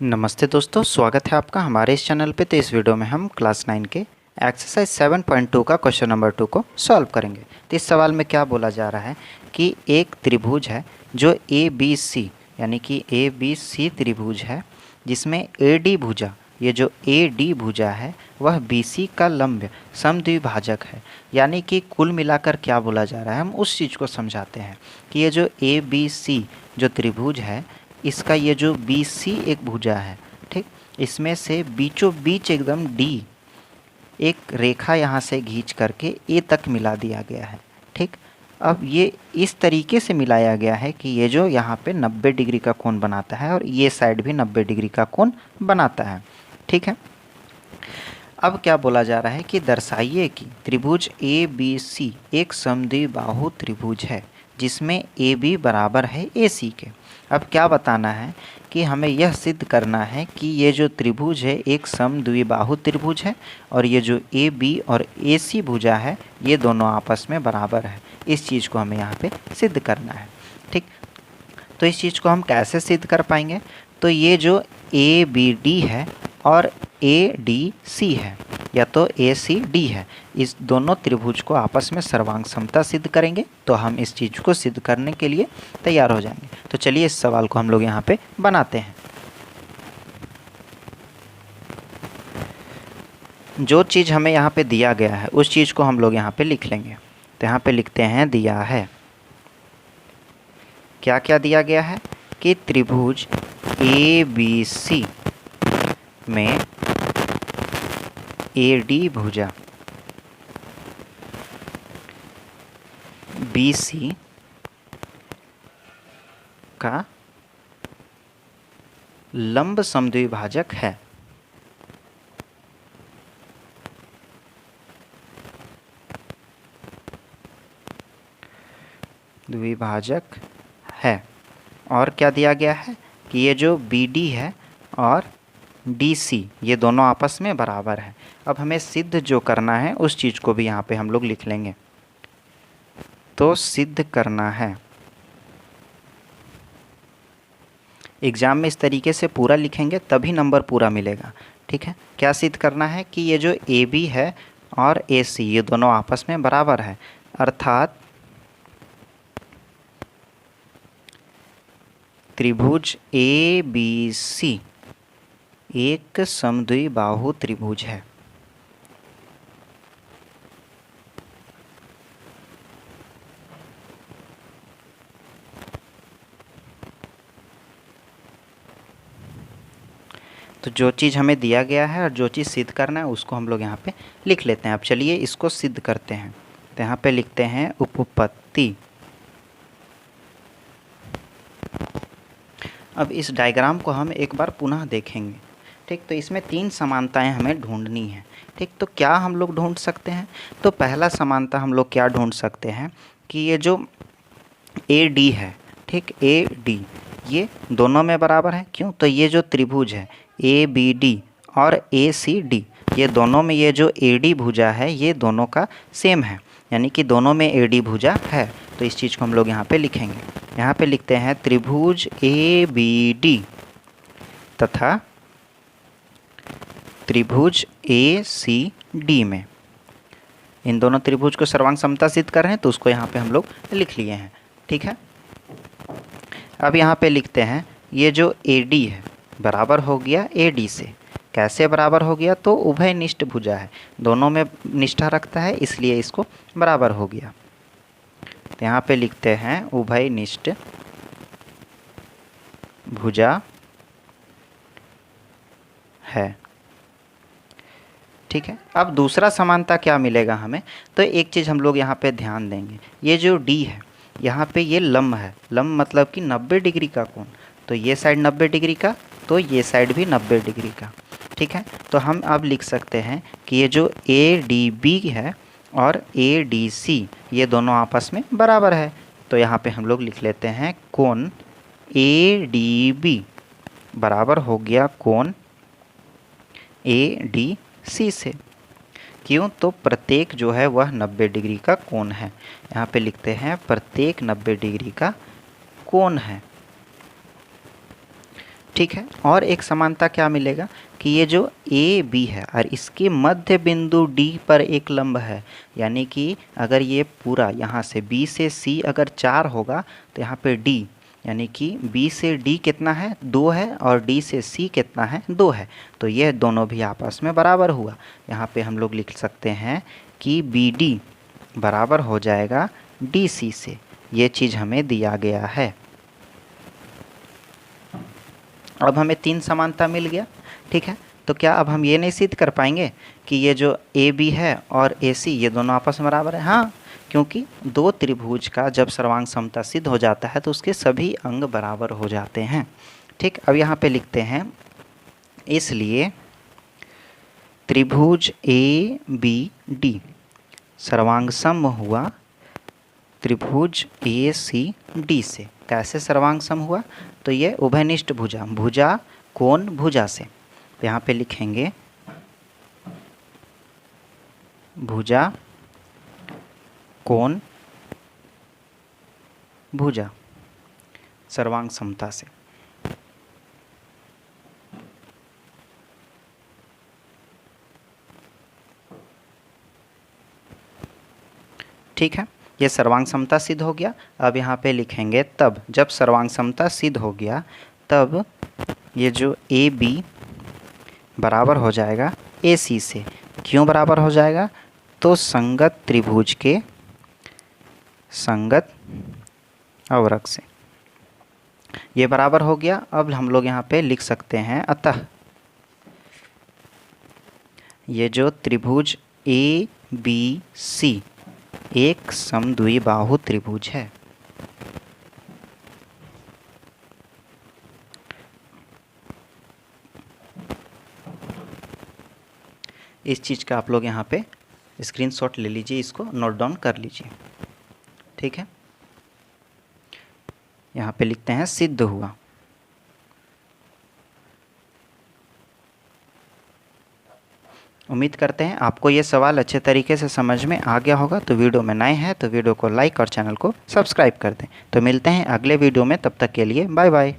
नमस्ते दोस्तों, स्वागत है आपका हमारे इस चैनल पे। तो इस वीडियो में हम क्लास 9 के एक्सरसाइज 7.2 का क्वेश्चन नंबर 2 को सॉल्व करेंगे। तो इस सवाल में क्या बोला जा रहा है कि एक त्रिभुज है जो ए बी सी यानी कि ए बी सी त्रिभुज है, जिसमें ए डी भुजा, ये जो ए डी भुजा है वह बी सी का लंब समद्विभाजक है। यानी कि कुल मिलाकर क्या बोला जा रहा है, हम उस चीज़ को समझाते हैं कि ये जो ए बी सी जो त्रिभुज है, इसका ये जो बी सी एक भुजा है, ठीक, इसमें से बीचों बीच एकदम डी एक रेखा यहाँ से खींच करके ए तक मिला दिया गया है। ठीक, अब ये इस तरीके से मिलाया गया है कि ये जो यहाँ पे 90 डिग्री का कोण बनाता है और ये साइड भी 90 डिग्री का कोण बनाता है। ठीक है, अब क्या बोला जा रहा है कि दर्शाइए कि त्रिभुज ए बी सी एक समद्विबाहु त्रिभुज है जिसमें ए बी बराबर है ए सी के। अब क्या बताना है कि हमें यह सिद्ध करना है कि ये जो त्रिभुज है एक समद्विबाहु त्रिभुज है और ये जो ए बी और ए सी भुजा है ये दोनों आपस में बराबर है। इस चीज़ को हमें यहाँ पे सिद्ध करना है। ठीक, तो इस चीज़ को हम कैसे सिद्ध कर पाएंगे? तो ये जो ए बी डी है और ए डी सी है या तो ए सी डी है, इस दोनों त्रिभुज को आपस में सर्वांग समता सिद्ध करेंगे तो हम इस चीज़ को सिद्ध करने के लिए तैयार हो जाएंगे। तो चलिए इस सवाल को हम लोग यहाँ पे बनाते हैं। जो चीज़ हमें यहाँ पे दिया गया है उस चीज़ को हम लोग यहाँ पे लिख लेंगे। तो यहाँ पे लिखते हैं दिया है, क्या क्या दिया गया है कि त्रिभुज ए बी सी में ए डी भुजा बी सी का लंब समद्विभाजक है। द्विभाजक है। और क्या दिया गया है कि ये जो बी डी है और डी सी ये दोनों आपस में बराबर है। अब हमें सिद्ध जो करना है उस चीज़ को भी यहाँ पे हम लोग लिख लेंगे। तो सिद्ध करना है, एग्ज़ाम में इस तरीके से पूरा लिखेंगे तभी नंबर पूरा मिलेगा। ठीक है, क्या सिद्ध करना है कि ये जो ए बी है और ए सी ये दोनों आपस में बराबर है, अर्थात त्रिभुज ए बी सी एक समद्विबाहु त्रिभुज है। तो जो चीज़ हमें दिया गया है और जो चीज़ सिद्ध करना है उसको हम लोग यहाँ पे लिख लेते हैं। अब चलिए इसको सिद्ध करते हैं। तो यहाँ पे लिखते हैं उपपत्ति। अब इस डायग्राम को हम एक बार पुनः देखेंगे। ठीक, तो इसमें 3 समानताएं हमें ढूंढनी है। ठीक, तो क्या हम लोग ढूंढ सकते हैं? तो पहला समानता हम लोग क्या ढूंढ सकते हैं कि ये जो ए डी है, ठीक, ए डी ये दोनों में बराबर है। क्यों? तो ये जो त्रिभुज है ए बी डी और ए सी डी ये दोनों में ये जो ए डी भुजा है ये दोनों का सेम है, यानी कि दोनों में ए डी भुजा है। तो इस चीज़ को हम लोग यहाँ पे लिखेंगे। यहाँ पे लिखते हैं त्रिभुज ए बी डी तथा त्रिभुज ए सी डी में, इन दोनों त्रिभुज को सर्वांग समता सिद्ध कर रहे हैं तो उसको यहाँ पे हम लोग लिख लिए हैं। ठीक है, अब यहाँ पे लिखते हैं ये जो ए डी है बराबर हो गया ए डी से। कैसे बराबर हो गया? तो उभय निष्ठ भुजा है, दोनों में निष्ठा रखता है इसलिए इसको बराबर हो गया। तो यहाँ पे लिखते हैं उभय निष्ठ भुजा है। ठीक है, अब दूसरा समानता क्या मिलेगा हमें? तो एक चीज़ हम लोग यहाँ पे ध्यान देंगे, ये जो डी है यहाँ पे ये लंब है, लंब मतलब कि 90 डिग्री का कोण। तो ये साइड 90 डिग्री का तो ये साइड भी 90 डिग्री का। ठीक है, तो हम अब लिख सकते हैं कि ये जो ए डी बी है और ए डी सी ये दोनों आपस में बराबर है। तो यहाँ पे हम लोग लिख लेते हैं कोण ए डी बी बराबर हो गया कोण ए डी सी से। क्यों? तो प्रत्येक जो है वह 90 डिग्री का कोण है। यहाँ पे लिखते हैं प्रत्येक 90 डिग्री का कोण है। ठीक है। और एक समानता क्या मिलेगा कि ये जो ए बी है और इसके मध्य बिंदु डी पर एक लंब है, यानी कि अगर ये पूरा यहाँ से बी से सी अगर 4 होगा तो यहाँ पे डी यानी कि बी से डी कितना है 2 है और डी से सी कितना है 2 है, तो ये दोनों भी आपस में बराबर हुआ। यहाँ पे हम लोग लिख सकते हैं कि बी डी बराबर हो जाएगा डी सी से, ये चीज़ हमें दिया गया है। अब हमें 3 समानता मिल गया, ठीक है। तो क्या अब हम ये नहीं सिद्ध कर पाएंगे कि ये जो ए बी है और ए सी ये दोनों आपस में बराबर है? हाँ, क्योंकि दो त्रिभुज का जब सर्वांग समता सिद्ध हो जाता है तो उसके सभी अंग बराबर हो जाते हैं, ठीक। अब यहाँ पे लिखते हैं इसलिए त्रिभुज ए बी डी सर्वांग सम हुआ त्रिभुज ए सी डी से। कैसे सर्वांग सम हुआ? तो ये उभयनिष्ठ भुजा, भुजा कोण भुजा से। यहाँ पे लिखेंगे भुजा कोण भुजा सर्वांग समता से। ठीक है, ये सर्वांग समता सिद्ध हो गया। अब यहाँ पे लिखेंगे तब जब सर्वांग समता सिद्ध हो गया तब ये जो ए बी बराबर हो जाएगा ए सी से। क्यों बराबर हो जाएगा? तो संगत त्रिभुज के संगत अवरक से ये बराबर हो गया। अब हम लोग यहाँ पे लिख सकते हैं अतः ये जो त्रिभुज ए बी सी एक समद्विबाहु त्रिभुज है। इस चीज़ का आप लोग यहाँ पे स्क्रीनशॉट ले लीजिए, इसको नोट डाउन कर लीजिए, ठीक है। यहाँ पे लिखते हैं सिद्ध हुआ। उम्मीद करते हैं आपको ये सवाल अच्छे तरीके से समझ में आ गया होगा। तो वीडियो में नए हैं तो वीडियो को लाइक और चैनल को सब्सक्राइब कर दें। तो मिलते हैं अगले वीडियो में, तब तक के लिए बाय बाय।